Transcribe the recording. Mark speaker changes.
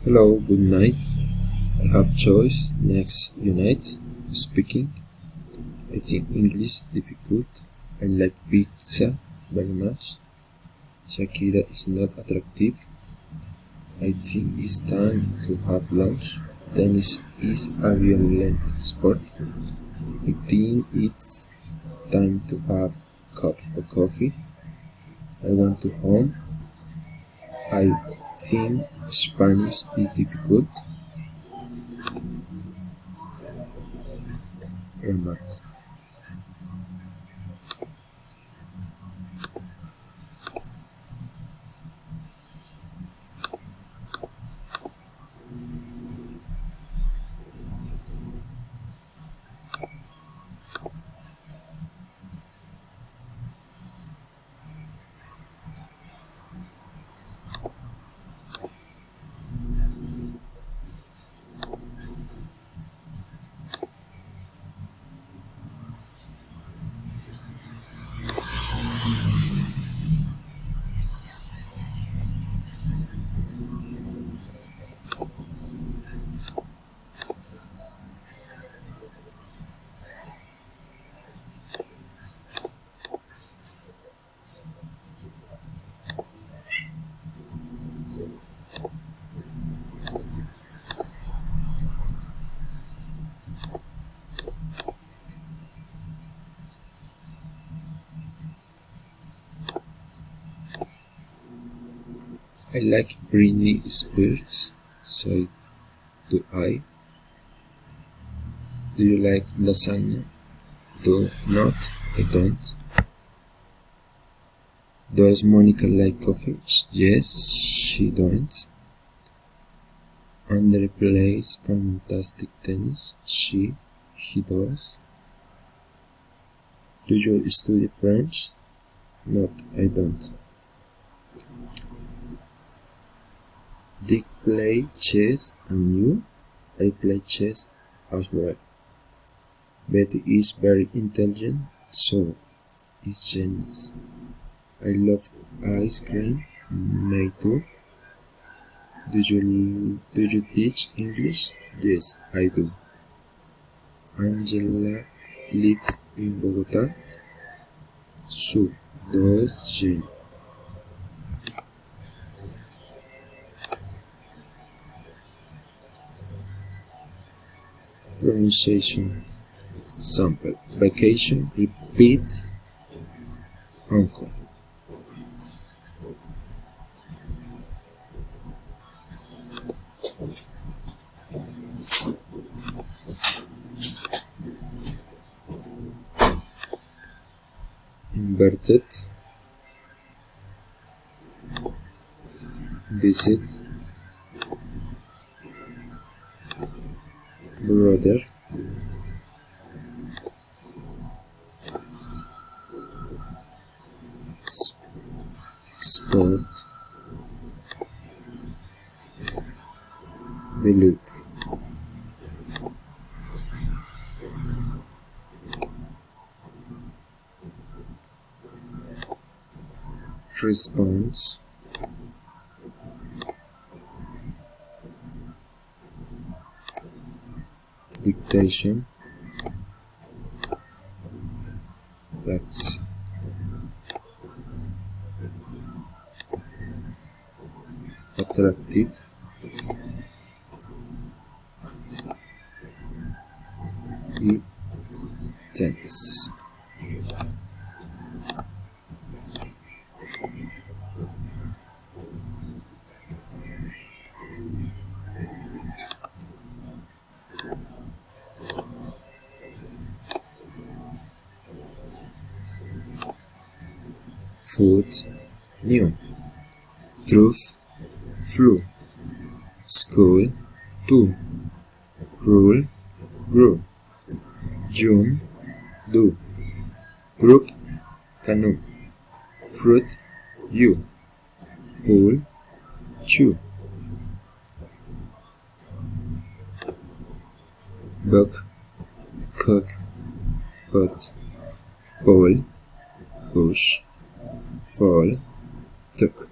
Speaker 1: Hello, good night. I have choice next unite speaking. I think English difficult. I like pizza very much. Shakira is not attractive. I think it's time to have lunch. Tennis is a violent sport. I think it's time to have cup of coffee. I want to home. I think Spanish is difficult. Grammar. I like Britney Spears, so do I. Do you like lasagna? Do not, I don't. Does Monica like coffee? Yes, she does. Andre plays fantastic tennis. He does. Do you study French? Not, I don't. Dick play chess and you? I play chess as well. Betty is very intelligent, so is Janice. I love ice cream. Me too. Do you teach English? Yes, I do. Angela lives in Bogota. So does Jane. Pronunciation. Example. Vacation. Repeat. Uncle. Inverted. Visit. Brother. Sport. Believe. Response. Dictation. Taxi. Attractive. Tennis. Food. New. Truth. Flu. School. Do. Rule. Grew. June. Do. Group. Canoe. Fruit. You. Pool. Chew. Book. Cook. Pot. Bowl. Push. Fall. Took.